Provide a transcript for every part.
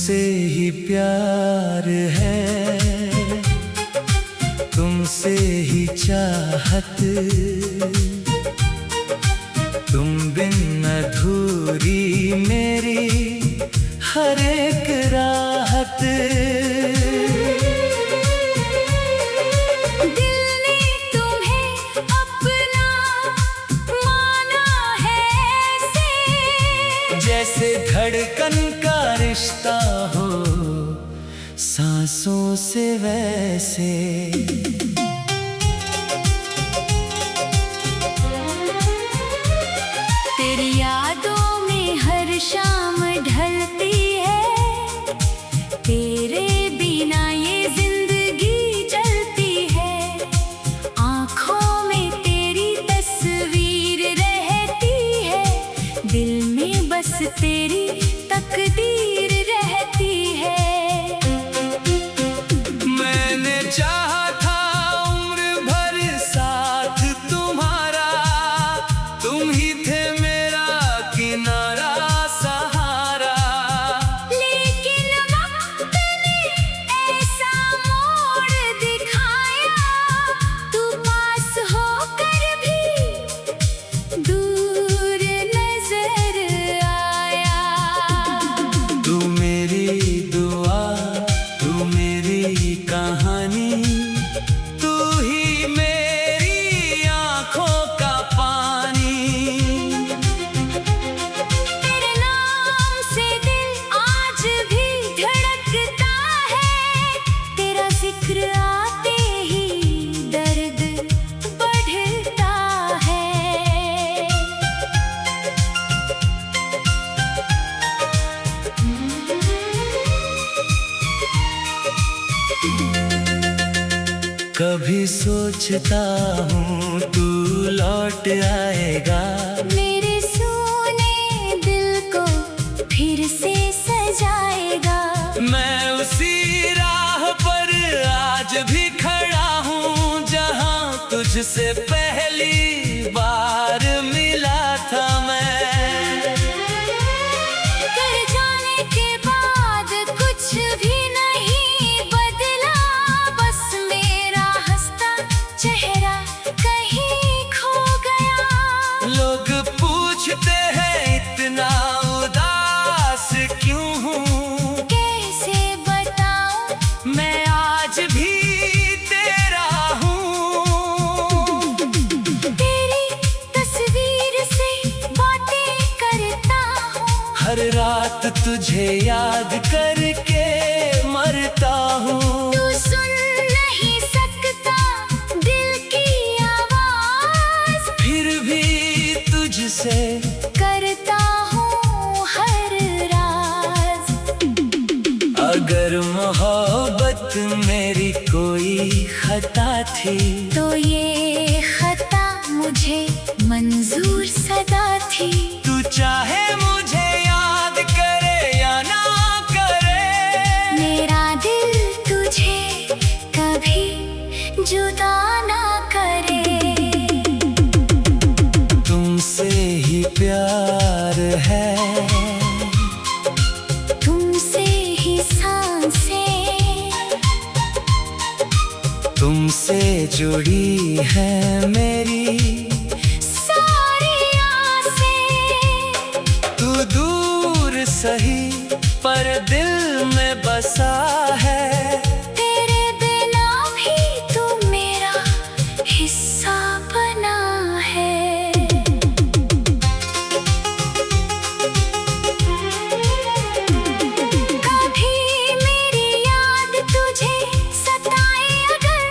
तुमसे ही प्यार है, तुमसे ही चाहत, तुम बिन अधूरी मेरी हर एक राहत। दिल ने तुम्हें अपना माना है ऐसे, जैसे धड़कन का रिश्ता हो सांसों से वैसे। तेरी यादों में हर शाम ढलती है, तेरे बिना ये जिंदगी चलती है। आँखों में तेरी तस्वीर रहती है, दिल में बस तेरी तकदीर रहती है। मैंने चाहा था उम्र भर साथ तुम्हारा, तुम ही थे मेरा किनारा सहारा। लेकिन वक्त ने ऐसा मोड़ दिखाया, तू पास होकर भी दूर नजर आया। तू मेरी दुआ, तू मेरी कहानी, तू ही मेरी आँखों का पानी। तेरे नाम से दिल आज भी धड़कता है, तेरा जिक्र आते ही दर्द बढ़ता है। कभी सोचता हूँ तू लौट आएगा, मेरे सोने दिल को फिर से सजाएगा। मैं उसी राह पर आज भी खड़ा हूँ जहाँ तुझसे पहली बार मिला था मैं। कर जाने के बाद कुछ भी नहीं बदला, बस मेरा हंसता चेहरा कहीं खो गया। लोग पूछते हैं इतना उदास क्यों हूँ, कैसे बताऊं मैं आज भी तेरा हूँ। तेरी तस्वीर से बातें करता हूँ, हर रात तुझे याद करके मरता हूँ। तू सुन नहीं सकता दिल की आवाज, फिर भी तुझसे करता हूँ हर राज। अगर मोहब्बत मेरी कोई खता थी, तो ये खता मुझे मंजूर सदा थी। तू चाहे मुझे याद करे या ना करे, मेरा दिल तुझे कभी जुदा ना करे। तुमसे ही प्यार है, तुमसे ही सांसें, तुमसे जुड़ी है मेरी सारी आसें। तू दूर सही पर दिल में बसा है। तेरे बिना भी तू मेरा हिस्सा बना है। कभी मेरी याद तुझे सताए अगर,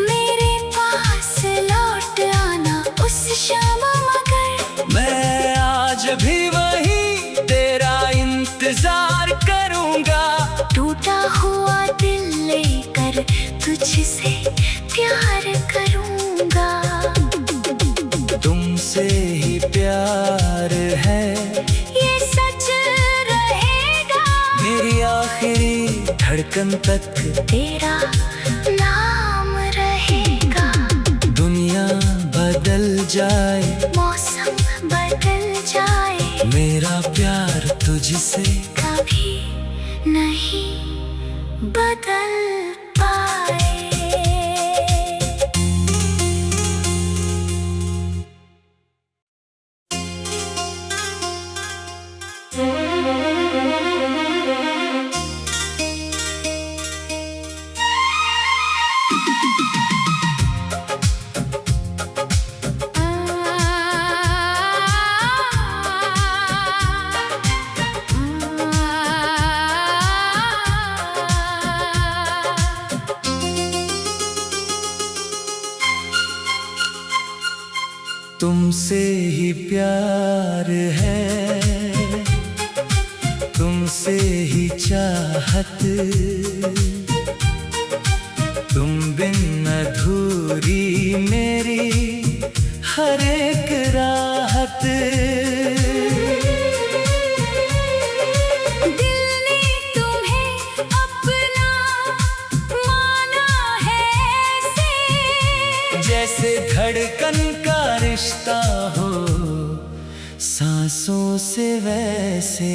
मेरे पास लौट आना उस शाम मगर। मैं आज भी वही तेरा इंतजार करूंगा, टूटा हुआ दिल लेकर तुझसे प्यार करूंगा। तुमसे ही प्यार है, ये सच रहेगा, मेरी आखिरी धड़कन तक तेरा नाम रहेगा। दुनिया बदल जाए, मौसम बदल जाए, मेरा प्यार तुझसे कभी नहीं बदल पाए। तुमसे ही प्यार है, तुमसे ही चाहत, तुम बिन अधूरी मेरी हर एक राहत। दिल ने तुम्हें अपना माना है ऐसे, जैसे धड़कन का रिश्ता हो सांसों से वैसे।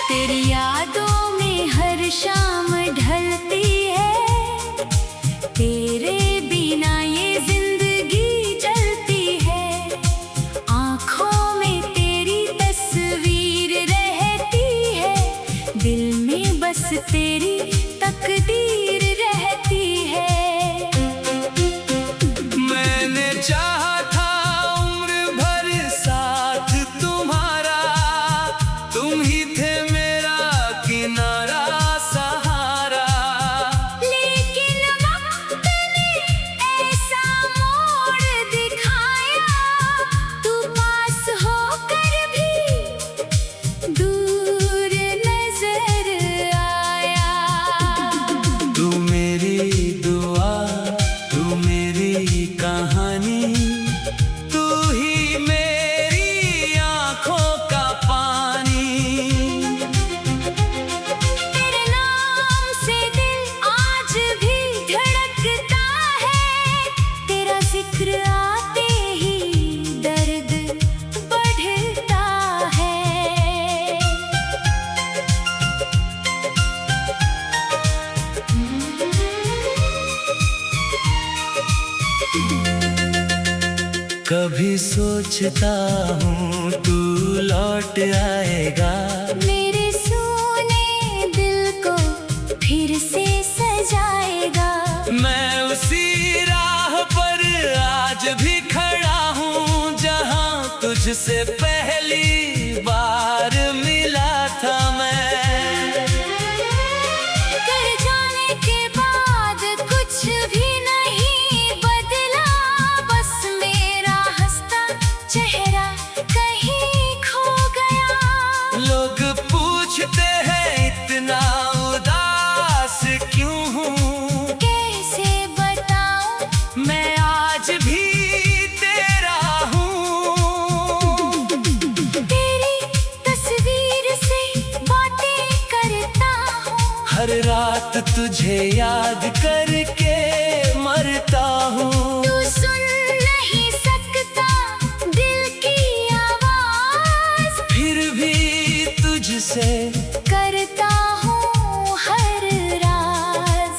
तेरी यादों में हर शाम ढलती है, तेरे बिना ये जिंदगी चलती है। आँखों में तेरी तस्वीर रहती है, दिल में बस तेरी तकदीर रहती है। मैंने चाहा था उम्र भर साथ तुम्हारा, तुम ही थे मेरा किनारा सहारा। लेकिन वक्त ने ऐसा मोड़ दिखाया, तू पास होकर भी दूर नजर आया। तू मेरी दुआ, तू मेरी कहानी, तू ही मेरी आंखों का पानी। तेरे नाम से दिल आज भी धड़कता है, तेरा जिक्र आते ही दर्द बढ़ता है। कभी सोचता हूँ तू लौट आएगा, मेरे सोने दिल को फिर से सजाएगा। मैं उसी राह पर आज भी खड़ा हूँ जहाँ तुझसे पहली बार मिला था मैं। कर जाने के बाद कुछ भी नहीं बदला, बस मेरा हंसता चेहरा कहीं खो गया। लोग पूछते हैं इतना उदास क्यों हूँ, कैसे बताऊं मैं आज भी तेरा हूँ। तेरी तस्वीर से बातें करता हूँ, हर रात तुझे याद करके मरता हूँ। तू सुन नहीं सकता दिल की आवाज, फिर भी तुझसे करता हूँ हर राज।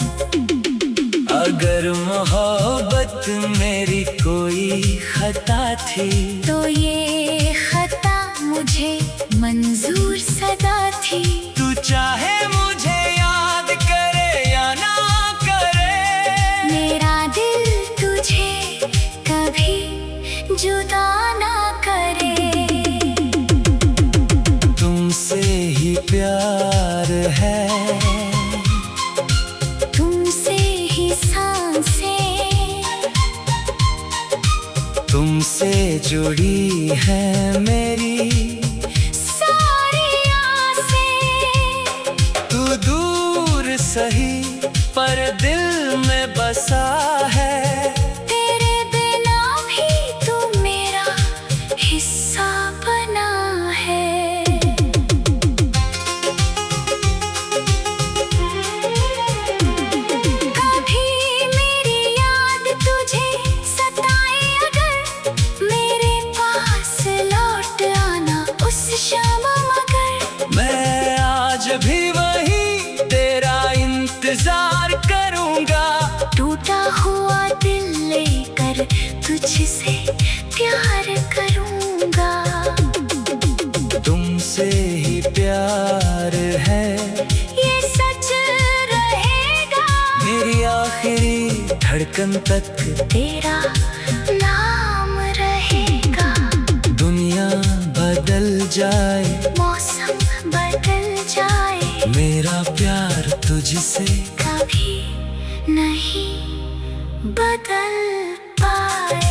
अगर मोहब्बत मेरी कोई खता थी, तो ये खता मुझे मंजूर सदा थी। तू चाहे मुझे याद करे या ना करे, मेरा दिल तुझे कभी जुदा ना करे। तुमसे ही प्यार है, तुमसे ही सांसें, तुमसे जुड़ी है मेरी सारी आसें। तू दूर सही पर दिल में बसा है। तेरे बिना भी तू मेरा हिस्सा बना है। कभी मेरी याद तुझे सताए अगर, मेरे पास लौट आना तुमसे ही प्यार है, ये सच रहेगा। मेरी आखिरी धड़कन तक तेरा नाम रहेगा। दुनिया बदल जाए, मौसम बदल जाए, मेरा प्यार तुझसे कभी नहीं बदल पाए।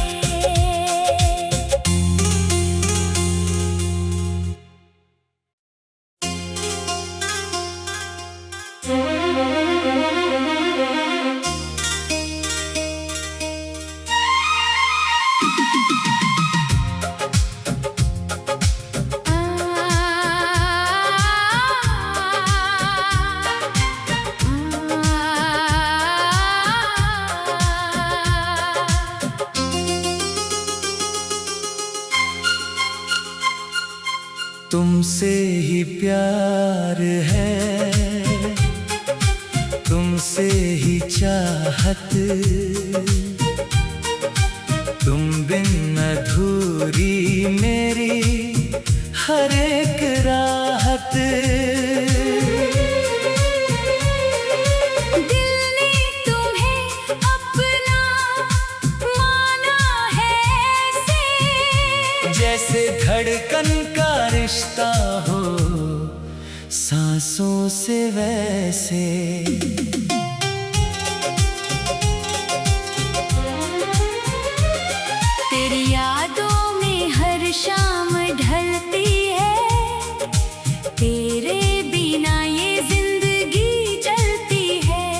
तुमसे ही प्यार है, तुमसे ही चाहत, तुम बिन अधूरी मेरी हर एक राहत। दिल ने तुम्हें अपना माना है ऐसे, जैसे धड़कन का रिश्ता हो सांसों से वैसे। तेरी यादों में हर शाम ढलती है, तेरे बिना ये जिंदगी चलती है।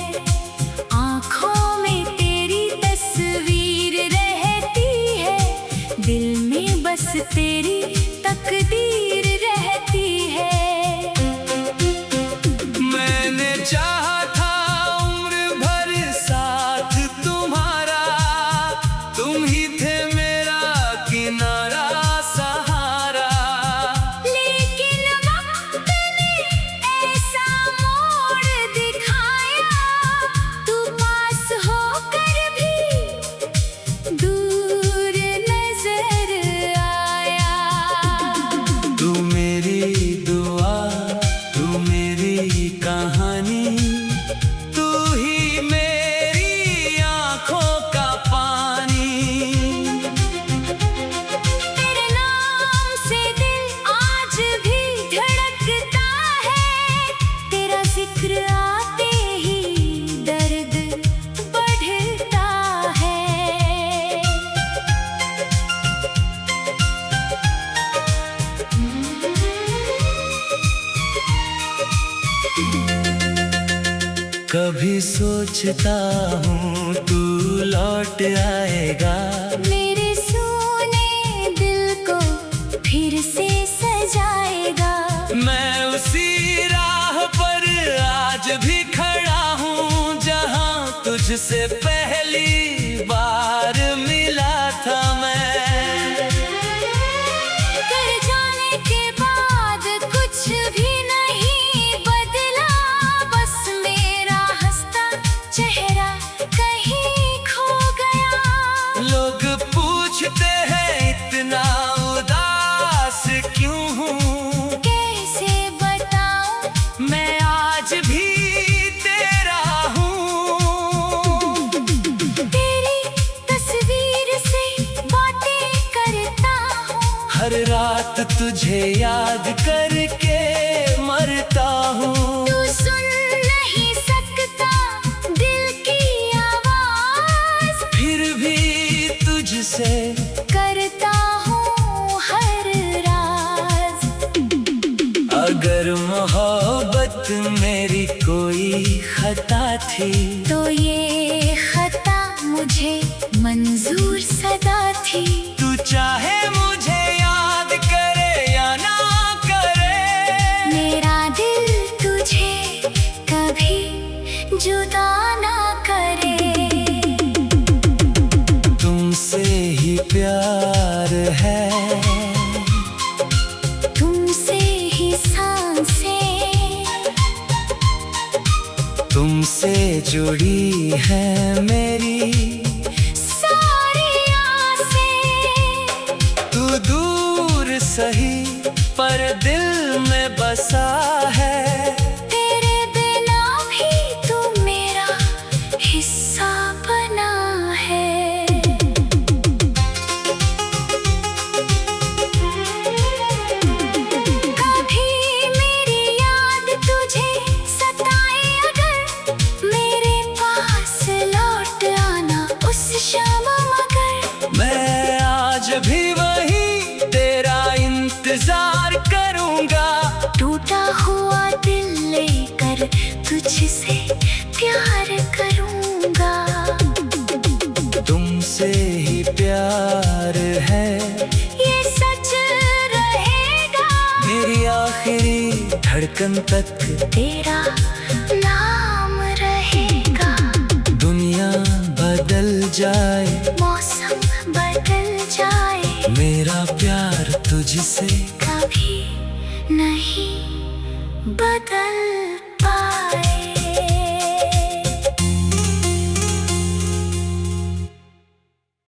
आँखों में तेरी तस्वीर रहती है, दिल में बस तेरी तकदीर रहती है। मैंने चाहा था उम्र भर साथ तुम्हारा, तुम ही थे मेरा किनारा सहारा। लेकिन वक्त ने ऐसा मोड़ दिखाया, तू पास होकर भी दूर नजर आया। तू मेरी दुआ, तू मेरी कहानी, तू ही मेरी आंखों का पानी। तेरे नाम से दिल आज भी धड़कता है, तेरा जिक्र आते ही दर्द बढ़ता है। कभी सोचता हूँ तू लौट आएगा, मेरे सोने दिल को फिर से सजाएगा। मैं उसी राह पर आज भी खड़ा हूँ जहाँ तुझसे पहली बार मिला था मैं। कर जाने के बाद कुछ भी नहीं बदला, बस मेरा हंसता चेहरा कहीं खो गया। लोग पूछते हैं इतना उदास क्यों हूँ, कैसे बताऊं मैं आज भी तेरा हूँ। तेरी तस्वीर से बातें करता हूँ, हर रात तुझे याद करके मरता हूँ। तू सुन नहीं सकता दिल की आवाज, फिर भी तुझसे करता हूँ हर राज। अगर मोहब्बत मेरी कोई खता थी, तो ये खता मुझे मंजूर सदा थी। तू चाहे मुझे याद करे या ना करे, मेरा दिल तुझे कभी जुदा ना करे। तुमसे ही प्यार है, तुमसे ही सांसें, तुमसे जुड़ी है मेरी सारी आसें। तू दूर सही पर दिल में बसा है। तेरे बिना भी तू मेरा हिस्सा बना है। कभी मेरी याद तुझे सताए अगर, मेरे पास लौट आना उस शाम मगर। मैं आज भी वही तेरा इंतजार करूंगा। टूटा हुआ दिल लेकर तुझसे प्यार करूंगा। तुमसे ही प्यार है, ये सच रहेगा। मेरी आखिरी धड़कन तक तेरा नाम रहेगा। दुनिया बदल जाए, मौसम बदल जाए, मेरा प्यार तुझसे कभी नहीं बदल पाए।